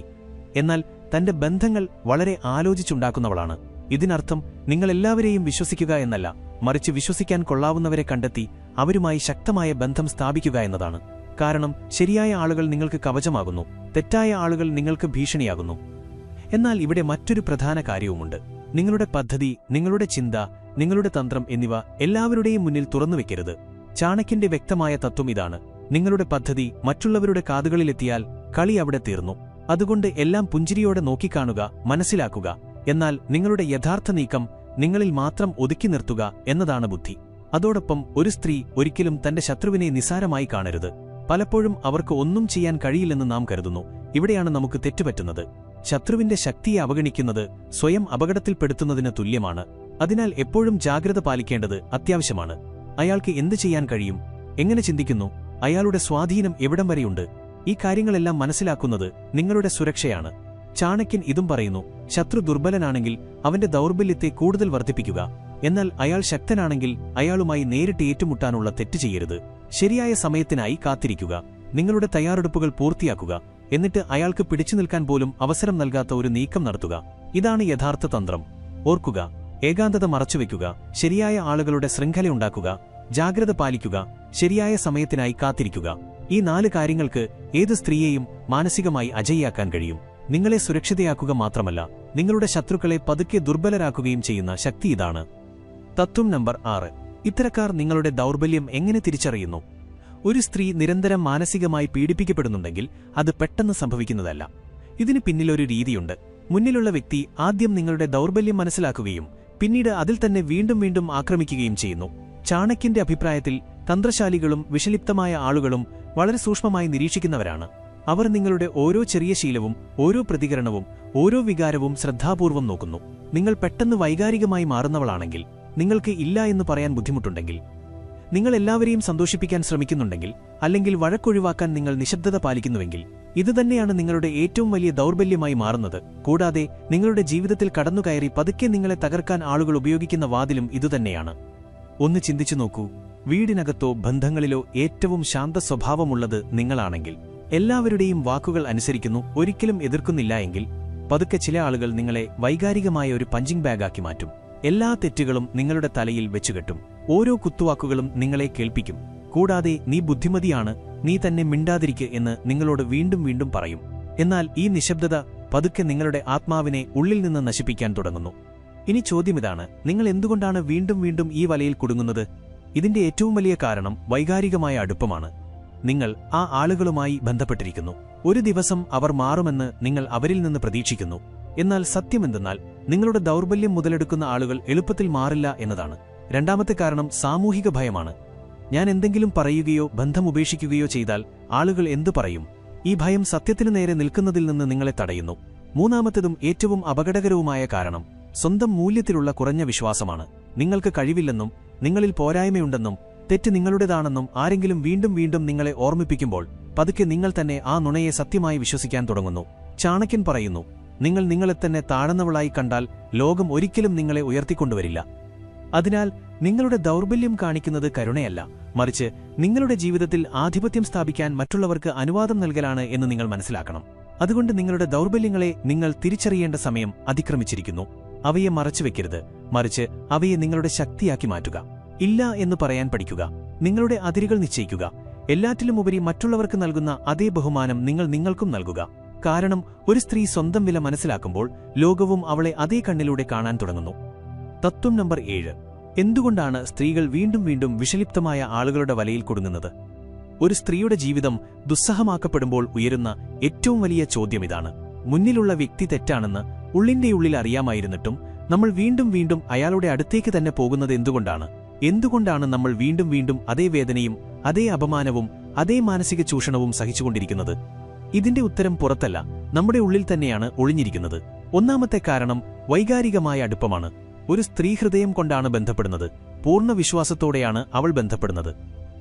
എന്നാൽ തന്റെ ബന്ധങ്ങൾ വളരെ ആലോചിച്ചുണ്ടാക്കുന്നവളാണ്. ഇതിനർത്ഥം നിങ്ങളെല്ലാവരെയും വിശ്വസിക്കുക എന്നല്ല, മറിച്ച് വിശ്വസിക്കാൻ കൊള്ളാവുന്നവരെ കണ്ടെത്തി അവരുമായി ശക്തമായ ബന്ധം സ്ഥാപിക്കുക എന്നതാണ്. കാരണം ശരിയായ ആളുകൾ നിങ്ങൾക്ക് കവചമാകുന്നു, തെറ്റായ ആളുകൾ നിങ്ങൾക്ക് ഭീഷണിയാകുന്നു. എന്നാൽ ഇവിടെ മറ്റൊരു പ്രധാന കാര്യവുമുണ്ട്. നിങ്ങളുടെ പദ്ധതി, നിങ്ങളുടെ ചിന്ത, നിങ്ങളുടെ തന്ത്രം എന്നിവ എല്ലാവരുടെയും മുന്നിൽ തുറന്നുവെക്കരുത്. ചാണക്യന്റെ വ്യക്തമായ തത്വം ഇതാണ്: നിങ്ങളുടെ പദ്ധതി മറ്റുള്ളവരുടെ കാതുകളിലെത്തിയാൽ കളി അവിടെ തീർന്നു. അതുകൊണ്ട് എല്ലാം പുഞ്ചിരിയോടെ നോക്കിക്കാണുക, മനസ്സിലാക്കുക. എന്നാൽ നിങ്ങളുടെ യഥാർത്ഥ നീക്കം നിങ്ങളിൽ മാത്രം ഒതുക്കി നിർത്തുക എന്നതാണ് ബുദ്ധി. അതോടൊപ്പം ഒരു സ്ത്രീ ഒരിക്കലും തന്റെ ശത്രുവിനെ നിസാരമായി കാണരുത്. പലപ്പോഴും അവർക്ക് ഒന്നും ചെയ്യാൻ കഴിയില്ലെന്ന് നാം കരുതുന്നു. ഇവിടെയാണ് നമുക്ക് തെറ്റുപറ്റുന്നത്. ശത്രുവിന്റെ ശക്തിയെ അവഗണിക്കുന്നത് സ്വയം അപകടത്തിൽപ്പെടുത്തുന്നതിന് തുല്യമാണ്. അതിനാൽ എപ്പോഴും ജാഗ്രത പാലിക്കേണ്ടത് അത്യാവശ്യമാണ്. അയാൾക്ക് എന്ത് ചെയ്യാൻ കഴിയും, എങ്ങനെ ചിന്തിക്കുന്നു, അയാളുടെ സ്വാധീനം എവിടം വരെയുണ്ട്, ഈ കാര്യങ്ങളെല്ലാം മനസ്സിലാക്കുന്നത് നിങ്ങളുടെ സുരക്ഷയാണ്. ചാണക്യൻ ഇതും പറയുന്നു: ശത്രു ദുർബലനാണെങ്കിൽ അവന്റെ ദൗർബല്യത്തെ കൂടുതൽ വർദ്ധിപ്പിക്കുക. എന്നാൽ അയാൾ ശക്തനാണെങ്കിൽ അയാളുമായി നേരിട്ട് ഏറ്റുമുട്ടാനുള്ള തെറ്റ് ചെയ്യരുത്. ശരിയായ സമയത്തിനായി കാത്തിരിക്കുക. നിങ്ങളുടെ തയ്യാറെടുപ്പുകൾ പൂർത്തിയാക്കുക. എന്നിട്ട് അയാൾക്ക് പിടിച്ചു നിൽക്കാൻ പോലും അവസരം നൽകാത്ത ഒരു നീക്കം നടത്തുക. ഇതാണ് യഥാർത്ഥ തന്ത്രം. ഓർക്കുക, ഏകാന്തത മറച്ചുവെക്കുക, ശരിയായ ആളുകളുടെ ശൃംഖലയുണ്ടാക്കുക, ജാഗ്രത പാലിക്കുക, ശരിയായ സമയത്തിനായി കാത്തിരിക്കുക. ഈ 4 കാര്യങ്ങൾക്ക് ഏത് സ്ത്രീയെയും മാനസികമായി അജയ്യാക്കാൻ കഴിയും. നിങ്ങളെ സുരക്ഷിതയാക്കുക മാത്രമല്ല, നിങ്ങളുടെ ശത്രുക്കളെ പതുക്കെ ദുർബലരാക്കുകയും ചെയ്യുന്ന ശക്തി ഇതാണ്. തത്വം നമ്പർ 6. ഇത്തരക്കാർ നിങ്ങളുടെ ദൗർബല്യം എങ്ങനെ തിരിച്ചറിയുന്നു? ഒരു സ്ത്രീ നിരന്തരം മാനസികമായി പീഡിപ്പിക്കപ്പെടുന്നുണ്ടെങ്കിൽ അത് പെട്ടെന്ന് സംഭവിക്കുന്നതല്ല. ഇതിന് പിന്നിലൊരു രീതിയുണ്ട്. മുന്നിലുള്ള വ്യക്തി ആദ്യം നിങ്ങളുടെ ദൗർബല്യം മനസ്സിലാക്കുകയും പിന്നീട് അതിൽ തന്നെ വീണ്ടും വീണ്ടും ആക്രമിക്കുകയും ചെയ്യുന്നു. ചാണക്യന്റെ അഭിപ്രായത്തിൽ തന്ത്രശാലികളും വിഷലിപ്തമായ ആളുകളും വളരെ സൂക്ഷ്മമായി നിരീക്ഷിക്കുന്നവരാണ്. അവർ നിങ്ങളുടെ ഓരോ ചെറിയ ശീലവും ഓരോ പ്രതികരണവും ഓരോ വികാരവും ശ്രദ്ധാപൂർവം നോക്കുന്നു. നിങ്ങൾ പെട്ടെന്ന് വൈകാരികമായി മാറുന്നവളാണെങ്കിൽ, നിങ്ങൾക്ക് ഇല്ല എന്ന് പറയാൻ ബുദ്ധിമുട്ടുണ്ടെങ്കിൽ, നിങ്ങൾ എല്ലാവരെയും സന്തോഷിപ്പിക്കാൻ ശ്രമിക്കുന്നുണ്ടെങ്കിൽ, അല്ലെങ്കിൽ വഴക്കൊഴിവാക്കാൻ നിങ്ങൾ നിശബ്ദത പാലിക്കുന്നുവെങ്കിൽ, ഇതുതന്നെയാണ് നിങ്ങളുടെ ഏറ്റവും വലിയ ദൗർബല്യമായി മാറുന്നത്. കൂടാതെ നിങ്ങളുടെ ജീവിതത്തിൽ കടന്നുകയറി പതുക്കെ നിങ്ങളെ തകർക്കാൻ ആളുകൾ ഉപയോഗിക്കുന്ന വാതിലും ഇതുതന്നെയാണ്. ഒന്ന് ചിന്തിച്ചു നോക്കൂ. വീടിനകത്തോ ബന്ധങ്ങളിലോ ഏറ്റവും ശാന്ത സ്വഭാവമുള്ളത് നിങ്ങളാണെങ്കിൽ, എല്ലാവരുടെയും വാക്കുകൾ അനുസരിക്കുന്നു, ഒരിക്കലും എതിർക്കുന്നില്ല എങ്കിൽ, പതുക്കെ ചില ആളുകൾ നിങ്ങളെ വൈകാരികമായ ഒരു പഞ്ചിങ് ബാഗാക്കി മാറ്റും. എല്ലാ തെറ്റുകളും നിങ്ങളുടെ തലയിൽ വെച്ചുകെട്ടും. ഓരോ കുത്തുവാക്കുകളും നിങ്ങളെ കേൾപ്പിക്കും. കൂടാതെ നീ ബുദ്ധിമതിയാണ്, നീ തന്നെ മിണ്ടാതിരിക്ക് എന്ന് നിങ്ങളോട് വീണ്ടും വീണ്ടും പറയും. എന്നാൽ ഈ നിശബ്ദത പതുക്കെ നിങ്ങളുടെ ആത്മാവിനെ ഉള്ളിൽ നിന്ന് നശിപ്പിക്കാൻ തുടങ്ങുന്നു. ഇനി ചോദ്യമിതാണ്, നിങ്ങൾ എന്തുകൊണ്ടാണ് വീണ്ടും വീണ്ടും ഈ വലയിൽ കുടുങ്ങുന്നത്? ഇതിന്റെ ഏറ്റവും വലിയ കാരണം വൈകാരികമായ അടുപ്പമാണ്. നിങ്ങൾ ആ ആളുകളുമായി ബന്ധപ്പെട്ടിരിക്കുന്നു. ഒരു ദിവസം അവർ മാറുമെന്ന് നിങ്ങൾ അവരിൽ നിന്ന് പ്രതീക്ഷിക്കുന്നു. എന്നാൽ സത്യമെന്തെന്നാൽ, നിങ്ങളുടെ ദൗർബല്യം മുതലെടുക്കുന്ന ആളുകൾ എളുപ്പത്തിൽ മാറില്ല എന്നതാണ്. രണ്ടാമത്തെ കാരണം സാമൂഹിക ഭയമാണ്. ഞാൻ എന്തെങ്കിലും പറയുകയോ ബന്ധം ഉപേക്ഷിക്കുകയോ ചെയ്താൽ ആളുകൾ എന്തു പറയും? ഈ ഭയം സത്യത്തിനു നേരെ നിൽക്കുന്നതിൽ നിന്ന് നിങ്ങളെ തടയുന്നു. മൂന്നാമത്തേതും ഏറ്റവും അപകടകരവുമായ കാരണം സ്വന്തം മൂല്യത്തിലുള്ള കുറഞ്ഞ വിശ്വാസമാണ്. നിങ്ങൾക്ക് കഴിവില്ലെന്നും നിങ്ങളിൽ പോരായ്മയുണ്ടെന്നും തെറ്റ് നിങ്ങളുടേതാണെന്നും ആരെങ്കിലും വീണ്ടും വീണ്ടും നിങ്ങളെ ഓർമ്മിപ്പിക്കുമ്പോൾ പതുക്കെ നിങ്ങൾ തന്നെ ആ നുണയെ സത്യമായി വിശ്വസിക്കാൻ തുടങ്ങുന്നു. ചാണക്യൻ പറയുന്നു, നിങ്ങൾ നിങ്ങളെ തന്നെ താഴ്ന്നവളായി കണ്ടാൽ ലോകം ഒരിക്കലും നിങ്ങളെ ഉയർത്തിക്കൊണ്ടുവരില്ല. അതിനാൽ നിങ്ങളുടെ ദൗർബല്യം കാണിക്കുന്നത് കരുണയല്ല, മറിച്ച് നിങ്ങളുടെ ജീവിതത്തിൽ ആധിപത്യം സ്ഥാപിക്കാൻ മറ്റുള്ളവർക്ക് അനുവാദം നൽകലാണ് എന്ന് നിങ്ങൾ മനസ്സിലാക്കണം. അതുകൊണ്ട് നിങ്ങളുടെ ദൗർബല്യങ്ങളെ നിങ്ങൾ തിരിച്ചറിയേണ്ട സമയം അതിക്രമിച്ചിരിക്കുന്നു. അവയെ മറച്ചുവെക്കരുത്, മറിച്ച് അവയെ നിങ്ങളുടെ ശക്തിയാക്കി മാറ്റുക. ഇല്ല എന്ന് പറയാൻ പഠിക്കുക. നിങ്ങളുടെ അതിരുകൾ നിശ്ചയിക്കുക. എല്ലാറ്റിലുമുപരി മറ്റുള്ളവർക്ക് നൽകുന്ന അതേ ബഹുമാനം നിങ്ങൾ നിങ്ങൾക്കും നൽകുക. കാരണം ഒരു സ്ത്രീ സ്വന്തം വില മനസ്സിലാക്കുമ്പോൾ ലോകവും അവളെ അതേ കണ്ണിലൂടെ കാണാൻ തുടങ്ങുന്നു. തത്വം നമ്പർ 7. എന്തുകൊണ്ടാണ് സ്ത്രീകൾ വീണ്ടും വീണ്ടും വിഷലിപ്തമായ ആളുകളുടെ വലയിൽ കുടുങ്ങുന്നത്? ഒരു സ്ത്രീയുടെ ജീവിതം ദുസ്സഹമാക്കപ്പെടുമ്പോൾ ഉയരുന്ന ഏറ്റവും വലിയ ചോദ്യമിതാണ്. മുന്നിലുള്ള വ്യക്തി തെറ്റാണെന്ന് ഉള്ളിന്റെയുള്ളിൽ അറിയാമായിരുന്നിട്ടും നമ്മൾ വീണ്ടും വീണ്ടും അയാളുടെ അടുത്തേക്ക് തന്നെ പോകുന്നത് എന്തുകൊണ്ടാണ്? എന്തുകൊണ്ടാണ് നമ്മൾ വീണ്ടും വീണ്ടും അതേ വേദനയും അതേ അപമാനവും അതേ മാനസിക ചൂഷണവും സഹിച്ചുകൊണ്ടിരിക്കുന്നത്? ഇതിന്റെ ഉത്തരം പുറത്തല്ല, നമ്മുടെ ഉള്ളിൽ തന്നെയാണ് ഒളിഞ്ഞിരിക്കുന്നത്. ഒന്നാമത്തെ കാരണം വൈകാരികമായ അടുപ്പമാണ്. ഒരു സ്ത്രീ ഹൃദയം കൊണ്ടാണ് ബന്ധപ്പെടുന്നത്. പൂർണ്ണ വിശ്വാസത്തോടെയാണ് അവൾ ബന്ധപ്പെടുന്നത്.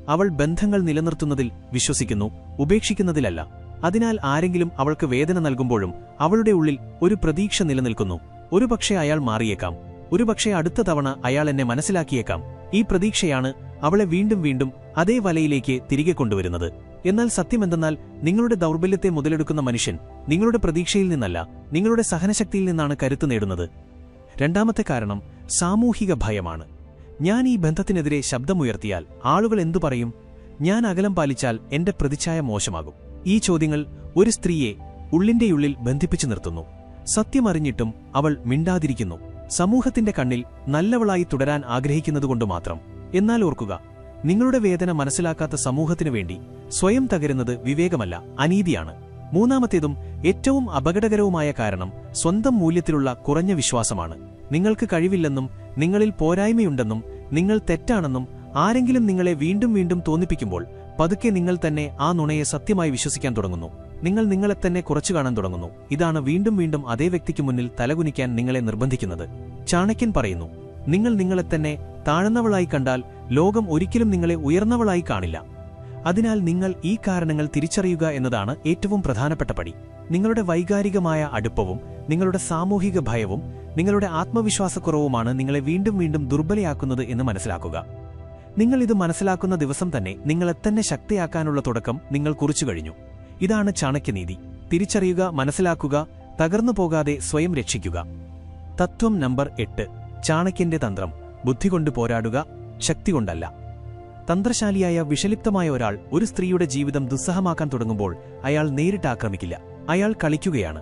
അവൾ ബന്ധങ്ങൾ നിലനിർത്തുന്നതിൽ വിശ്വസിക്കുന്നു, ഉപേക്ഷിക്കുന്നതിലല്ല. അതിനാൽ ആരെങ്കിലും അവൾക്ക് വേദന നൽകുമ്പോഴും അവളുടെ ഉള്ളിൽ ഒരു പ്രതീക്ഷ നിലനിൽക്കുന്നു. ഒരുപക്ഷെ അയാൾ മാറിയേക്കാം, ഒരുപക്ഷെ അടുത്ത തവണ അയാൾ എന്നെ മനസ്സിലാക്കിയേക്കാം. ഈ പ്രതീക്ഷയാണ് അവളെ വീണ്ടും വീണ്ടും അതേ വലയിലേക്ക് തിരികെ കൊണ്ടുവരുന്നത്. എന്നാൽ സത്യമെന്തെന്നാൽ, നിങ്ങളുടെ ദൗർബല്യത്തെ മുതലെടുക്കുന്ന മനുഷ്യൻ നിങ്ങളുടെ പ്രതീക്ഷയിൽ നിന്നല്ല, നിങ്ങളുടെ സഹനശക്തിയിൽ നിന്നാണ് കരുത്ത് നേടുന്നത്. രണ്ടാമത്തെ കാരണം സാമൂഹിക ഭയമാണ്. ഞാൻ ഈ ബന്ധത്തിനെതിരെ ശബ്ദമുയർത്തിയാൽ ആളുകൾ എന്തു പറയും? ഞാൻ അകലം പാലിച്ചാൽ എന്റെ പ്രതിച്ഛായ മോശമാകും. ഈ ചോദ്യങ്ങൾ ഒരു സ്ത്രീയെ ഉള്ളിന്റെയുള്ളിൽ ബന്ധിപ്പിച്ചു നിർത്തുന്നു. സത്യമറിഞ്ഞിട്ടും അവൾ മിണ്ടാതിരിക്കുന്നു, സമൂഹത്തിന്റെ കണ്ണിൽ നല്ലവളായി തുടരാൻ ആഗ്രഹിക്കുന്നതുകൊണ്ട് മാത്രം. എന്നാൽ ഓർക്കുക, നിങ്ങളുടെ വേദന മനസ്സിലാക്കാത്ത സമൂഹത്തിനു വേണ്ടി സ്വയം തകരുന്നത് വിവേകമല്ല, അനീതിയാണ്. മൂന്നാമത്തേതും ഏറ്റവും അപകടകരവുമായ കാരണം സ്വന്തം മൂല്യത്തിലുള്ള കുറഞ്ഞ വിശ്വാസമാണ്. നിങ്ങൾക്ക് കഴിവില്ലെന്നും നിങ്ങളിൽ പോരായ്മയുണ്ടെന്നും നിങ്ങൾ തെറ്റാണെന്നും ആരെങ്കിലും നിങ്ങളെ വീണ്ടും വീണ്ടും തോന്നിപ്പിക്കുമ്പോൾ പതുക്കെ നിങ്ങൾ തന്നെ ആ നുണയെ സത്യമായി വിശ്വസിക്കാൻ തുടങ്ങുന്നു. നിങ്ങൾ നിങ്ങളെ തന്നെ കുറച്ചു കാണാൻ തുടങ്ങുന്നു. ഇതാണ് വീണ്ടും വീണ്ടും അതേ വ്യക്തിക്ക് മുന്നിൽ തലകുനിക്കാൻ നിങ്ങളെ നിർബന്ധിക്കുന്നത്. ചാണക്യൻ പറയുന്നു, നിങ്ങൾ നിങ്ങളെ തന്നെ താഴ്ന്നവളായി കണ്ടാൽ ലോകം ഒരിക്കലും നിങ്ങളെ ഉയർന്നവളായി കാണില്ല. അതിനാൽ നിങ്ങൾ ഈ കാരണങ്ങൾ തിരിച്ചറിയുക എന്നതാണ് ഏറ്റവും പ്രധാനപ്പെട്ട പടി. നിങ്ങളുടെ വൈകാരികമായ അടുപ്പവും നിങ്ങളുടെ സാമൂഹിക ഭയവും നിങ്ങളുടെ ആത്മവിശ്വാസക്കുറവുമാണ് നിങ്ങളെ വീണ്ടും വീണ്ടും ദുർബലയാക്കുന്നത് എന്ന് മനസ്സിലാക്കുക. നിങ്ങൾ ഇത് മനസ്സിലാക്കുന്ന ദിവസം തന്നെ നിങ്ങളെ തന്നെ ശക്തിയാക്കാനുള്ള തുടക്കം നിങ്ങൾ കുറിച്ചു കഴിഞ്ഞു. ഇതാണ് ചാണക്യനീതി. തിരിച്ചറിയുക, മനസ്സിലാക്കുക, തകർന്നു പോകാതെ സ്വയം രക്ഷിക്കുക. തത്വം നമ്പർ 8. ചാണക്യന്റെ തന്ത്രം. ബുദ്ധികൊണ്ട് പോരാടുക, ശക്തി കൊണ്ടല്ല. തന്ത്രശാലിയായ വിഷലിപ്തമായ ഒരാൾ ഒരു സ്ത്രീയുടെ ജീവിതം ദുസ്സഹമാക്കാൻ തുടങ്ങുമ്പോൾ അയാൾ നേരിട്ട് ആക്രമിക്കില്ല. അയാൾ കളിക്കുകയാണ്.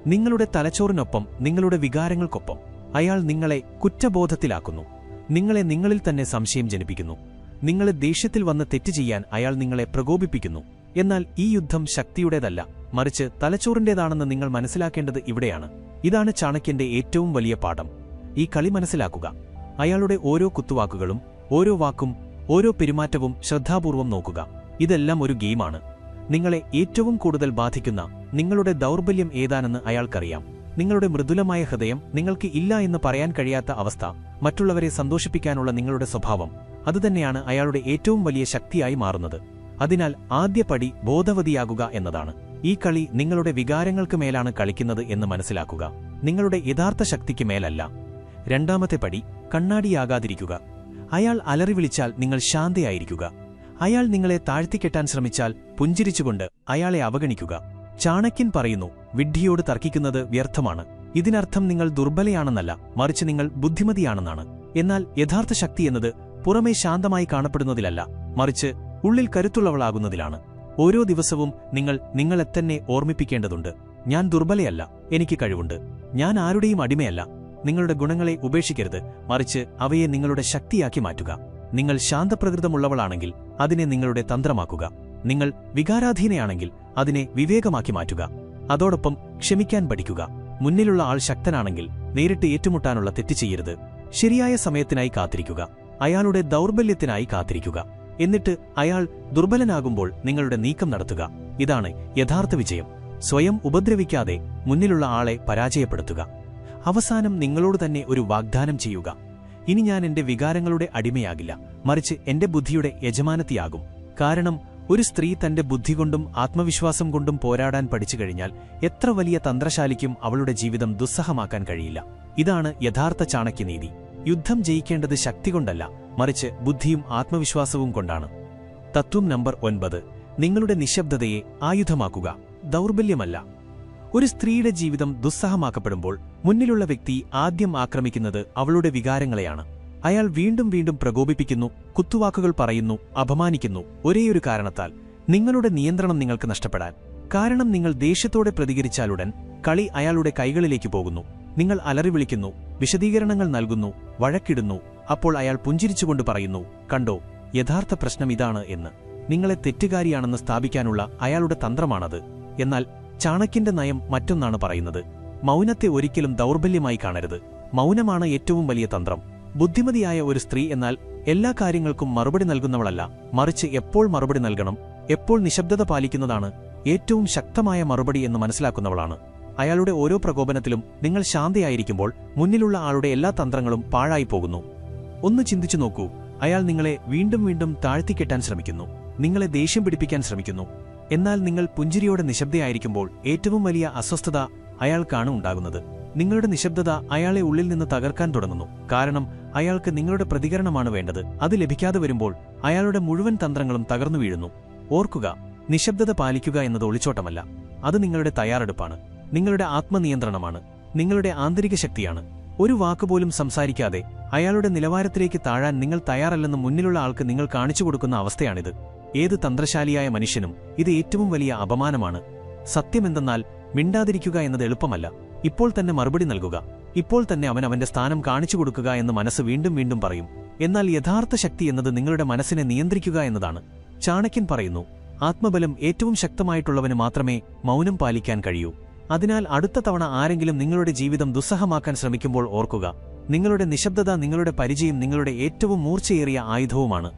നിങ്ങളുടെ തലച്ചോറിനൊപ്പം, നിങ്ങളുടെ വികാരങ്ങൾക്കൊപ്പം. അയാൾ നിങ്ങളെ കുറ്റബോധത്തിലാക്കുന്നു. നിങ്ങളെ നിങ്ങളിൽ തന്നെ സംശയം ജനിപ്പിക്കുന്നു. നിങ്ങളെ ദേഷ്യത്തിൽ വന്ന് തെറ്റ് ചെയ്യാൻ അയാൾ നിങ്ങളെ പ്രകോപിപ്പിക്കുന്നു. എന്നാൽ ഈ യുദ്ധം ശക്തിയുടേതല്ല, മറിച്ച് തലച്ചോറിന്റേതാണെന്ന് നിങ്ങൾ മനസ്സിലാക്കേണ്ടത് ഇവിടെയാണ്. ഇതാണ് ചാണക്യന്റെ ഏറ്റവും വലിയ പാഠം. ഈ കളി മനസ്സിലാക്കുക. അയാളുടെ ഓരോ കുത്തുവാക്കുകളും, ഓരോ വാക്കും, ഓരോ പെരുമാറ്റവും ശ്രദ്ധാപൂർവം നോക്കുക. ഇതെല്ലാം ഒരു ഗെയിമാണ്. നിങ്ങളെ ഏറ്റവും കൂടുതൽ ബാധിക്കുന്ന നിങ്ങളുടെ ദൗർബല്യം ഏതാണെന്ന് അയാൾക്കറിയാം. നിങ്ങളുടെ മൃദുലമായ ഹൃദയം, നിങ്ങൾക്ക് ഇല്ല എന്ന് പറയാൻ കഴിയാത്ത അവസ്ഥ, മറ്റുള്ളവരെ സന്തോഷിപ്പിക്കാനുള്ള നിങ്ങളുടെ സ്വഭാവം, അതുതന്നെയാണ് അയാളുടെ ഏറ്റവും വലിയ ശക്തിയായി മാറുന്നത്. അതിനാൽ ആദ്യ പടി ബോധവതിയാകുക എന്നതാണ്. ഈ കളി നിങ്ങളുടെ വികാരങ്ങൾക്ക് മേലാണ് കളിക്കുന്നത് എന്ന് മനസ്സിലാക്കുക, നിങ്ങളുടെ യഥാർത്ഥ ശക്തിക്ക് മേലല്ല. രണ്ടാമത്തെ പടി കണ്ണാടിയാകാതിരിക്കുക. അയാൾ അലറി വിളിച്ചാൽ നിങ്ങൾ ശാന്തയായിരിക്കുക. അയാൾ നിങ്ങളെ താഴ്ത്തിക്കെട്ടാൻ ശ്രമിച്ചാൽ പുഞ്ചിരിച്ചുകൊണ്ട് അയാളെ അവഗണിക്കുക. ചാണക്യൻ പറയുന്നു, വിഡ്ഢിയോട് തർക്കിക്കുന്നത് വ്യർത്ഥമാണ്. ഇതിനർത്ഥം നിങ്ങൾ ദുർബലയാണെന്നല്ല, മറിച്ച് നിങ്ങൾ ബുദ്ധിമതിയാണെന്നാണ്. എന്നാൽ യഥാർത്ഥ ശക്തി എന്നത് പുറമേ ശാന്തമായി കാണപ്പെടുന്നതിലല്ല, മറിച്ച് ഉള്ളിൽ കരുത്തുള്ളവളാകുന്നതിലാണ്. ഓരോ ദിവസവും നിങ്ങൾ നിങ്ങളെത്തന്നെ ഓർമ്മിപ്പിക്കേണ്ടതുണ്ട്. ഞാൻ ദുർബലയല്ല, എനിക്ക് കഴിവുണ്ട്. ഞാൻ ആരുടെയും അടിമയല്ല. നിങ്ങളുടെ ഗുണങ്ങളെ ഉപേക്ഷിക്കരുത്, മറിച്ച് അവയെ നിങ്ങളുടെ ശക്തിയാക്കി മാറ്റുക. നിങ്ങൾ ശാന്തപ്രകൃതമുള്ളവളാണെങ്കിൽ അതിനെ നിങ്ങളുടെ തന്ത്രമാക്കുക. നിങ്ങൾ വികാരാധീനയാണെങ്കിൽ അതിനെ വിവേകമാക്കി മാറ്റുക. അതോടൊപ്പം ക്ഷമിക്കാൻ പഠിക്കുക. മുന്നിലുള്ള ആൾ ശക്തനാണെങ്കിൽ നേരിട്ട് ഏറ്റുമുട്ടാനുള്ള തെറ്റ് ചെയ്യരുത്. ശരിയായ സമയത്തിനായി കാത്തിരിക്കുക. അയാളുടെ ദൗർബല്യത്തിനായി കാത്തിരിക്കുക. എന്നിട്ട് അയാൾ ദുർബലനാകുമ്പോൾ നിങ്ങളുടെ നീക്കം നടത്തുക. ഇതാണ് യഥാർത്ഥ വിജയം. സ്വയം ഉപദ്രവിക്കാതെ മുന്നിലുള്ള ആളെ പരാജയപ്പെടുത്തുക. അവസാനം നിങ്ങളോട് തന്നെ ഒരു വാഗ്ദാനം ചെയ്യുക. ഇനി ഞാൻ എന്റെ വികാരങ്ങളുടെ അടിമയാകില്ല, മറിച്ച് എന്റെ ബുദ്ധിയുടെ യജമാനത്തിയാകും. കാരണം ഒരു സ്ത്രീ തന്റെ ബുദ്ധി കൊണ്ടും ആത്മവിശ്വാസം കൊണ്ടും പോരാടാൻ പഠിച്ചു കഴിഞ്ഞാൽ എത്ര വലിയ തന്ത്രശാലിക്കും അവളുടെ ജീവിതം ദുസ്സഹമാക്കാൻ കഴിയില്ല. ഇതാണ് യഥാർത്ഥ ചാണക്യനീതി. യുദ്ധം ജയിക്കേണ്ടത് ശക്തി കൊണ്ടല്ല, മറിച്ച് ബുദ്ധിയും ആത്മവിശ്വാസവും കൊണ്ടാണ്. തത്വം നമ്പർ 9. നിങ്ങളുടെ നിശബ്ദതയെ ആയുധമാക്കുക, ദൗർബല്യമല്ല. ഒരു സ്ത്രീയുടെ ജീവിതം ദുസ്സഹമാക്കപ്പെടുമ്പോൾ മുന്നിലുള്ള വ്യക്തി ആദ്യം ആക്രമിക്കുന്നത് അവളുടെ വികാരങ്ങളെയാണ്. അയാൾ വീണ്ടും വീണ്ടും പ്രകോപിപ്പിക്കുന്നു, കുത്തുവാക്കുകൾ പറയുന്നു, അപമാനിക്കുന്നു. ഒരേയൊരു കാരണത്താൽ, നിങ്ങളുടെ നിയന്ത്രണം നിങ്ങൾക്ക് നഷ്ടപ്പെടാൻ. കാരണം നിങ്ങൾ ദേഷ്യത്തോടെ പ്രതികരിച്ചാലുടൻ കളി അയാളുടെ കൈകളിലേക്ക് പോകുന്നു. നിങ്ങൾ അലറി വിളിക്കുന്നു, വിശദീകരണങ്ങൾ നൽകുന്നു, വഴക്കിടുന്നു. അപ്പോൾ അയാൾ പുഞ്ചിരിച്ചുകൊണ്ട് പറയുന്നു, കണ്ടോ, യഥാർത്ഥ പ്രശ്നം ഇതാണ് എന്ന്. നിങ്ങളെ തെറ്റുകാരിയാണെന്ന് സ്ഥാപിക്കാനുള്ള അയാളുടെ തന്ത്രമാണത്. എന്നാൽ ചാണക്യന്റെ നയം മറ്റൊന്നാണ് പറയുന്നത്. മൗനത്തെ ഒരിക്കലും ദൗർബല്യമായി കാണരുത്. മൗനമാണ് ഏറ്റവും വലിയ തന്ത്രം. ബുദ്ധിമതിയായ ഒരു സ്ത്രീ എന്നാൽ എല്ലാ കാര്യങ്ങൾക്കും മറുപടി നൽകുന്നവളല്ല, മറിച്ച് എപ്പോൾ മറുപടി നൽകണം, എപ്പോൾ നിശബ്ദത പാലിക്കുന്നതാണ് ഏറ്റവും ശക്തമായ മറുപടി എന്ന് മനസ്സിലാക്കുന്നവളാണ്. അയാളുടെ ഓരോ പ്രകോപനത്തിലും നിങ്ങൾ ശാന്തയായിരിക്കുമ്പോൾ മുന്നിലുള്ള ആളുടെ എല്ലാ തന്ത്രങ്ങളും പാഴായി പോകുന്നു. ഒന്ന് ചിന്തിച്ചു നോക്കൂ. അയാൾ നിങ്ങളെ വീണ്ടും വീണ്ടും താഴ്ത്തിക്കെട്ടാൻ ശ്രമിക്കുന്നു, നിങ്ങളെ ദേഷ്യം പിടിപ്പിക്കാൻ ശ്രമിക്കുന്നു. എന്നാൽ നിങ്ങൾ പുഞ്ചിരിയോടെ നിശബ്ദയായിരിക്കുമ്പോൾ ഏറ്റവും വലിയ അസ്വസ്ഥത അയാൾക്കാണ് ഉണ്ടാകുന്നത്. നിങ്ങളുടെ നിശബ്ദത അയാളെ ഉള്ളിൽ നിന്ന് തകർക്കാൻ തുടങ്ങുന്നു. കാരണം അയാൾക്ക് നിങ്ങളുടെ പ്രതികരണമാണ് വേണ്ടത്. അത് ലഭിക്കാതെ വരുമ്പോൾ അയാളുടെ മുഴുവൻ തന്ത്രങ്ങളും തകർന്നു വീഴുന്നു. ഓർക്കുക, നിശബ്ദത പാലിക്കുക എന്നത് ഒളിച്ചോട്ടമല്ല. അത് നിങ്ങളുടെ തയ്യാറെടുപ്പാണ്, നിങ്ങളുടെ ആത്മനിയന്ത്രണമാണ്, നിങ്ങളുടെ ആന്തരിക ശക്തിയാണ്. ഒരു വാക്കുപോലും സംസാരിക്കാതെ അയാളുടെ നിലവാരത്തിലേക്ക് താഴാൻ നിങ്ങൾ തയ്യാറല്ലെന്ന് മുന്നിലുള്ള ആൾക്ക് നിങ്ങൾ കാണിച്ചു കൊടുക്കുന്ന അവസ്ഥയാണിത്. ഏത് തന്ത്രശാലിയായ മനുഷ്യനും ഇത് ഏറ്റവും വലിയ അപമാനമാണ്. സത്യമെന്തെന്നാൽ മിണ്ടാതിരിക്കുക എന്നത് എളുപ്പമല്ല. ഇപ്പോൾ തന്നെ മറുപടി നൽകുക, ഇപ്പോൾ തന്നെ അവന്റെ സ്ഥാനം കാണിച്ചു കൊടുക്കുക എന്ന് മനസ്സ് വീണ്ടും വീണ്ടും പറയും. എന്നാൽ യഥാർത്ഥ ശക്തി എന്നത് നിങ്ങളുടെ മനസ്സിനെ നിയന്ത്രിക്കുക എന്നതാണ്. ചാണക്യൻ പറയുന്നു, ആത്മബലം ഏറ്റവും ശക്തമായിട്ടുള്ളവന് മാത്രമേ മൗനം പാലിക്കാൻ കഴിയൂ. അതിനാൽ അടുത്ത തവണ ആരെങ്കിലും നിങ്ങളുടെ ജീവിതം ദുസ്സഹമാക്കാൻ ശ്രമിക്കുമ്പോൾ ഓർക്കുക, നിങ്ങളുടെ നിശബ്ദത നിങ്ങളുടെ പരിചയം നിങ്ങളുടെ ഏറ്റവും മൂർച്ചയേറിയ ആയുധവുമാണ്.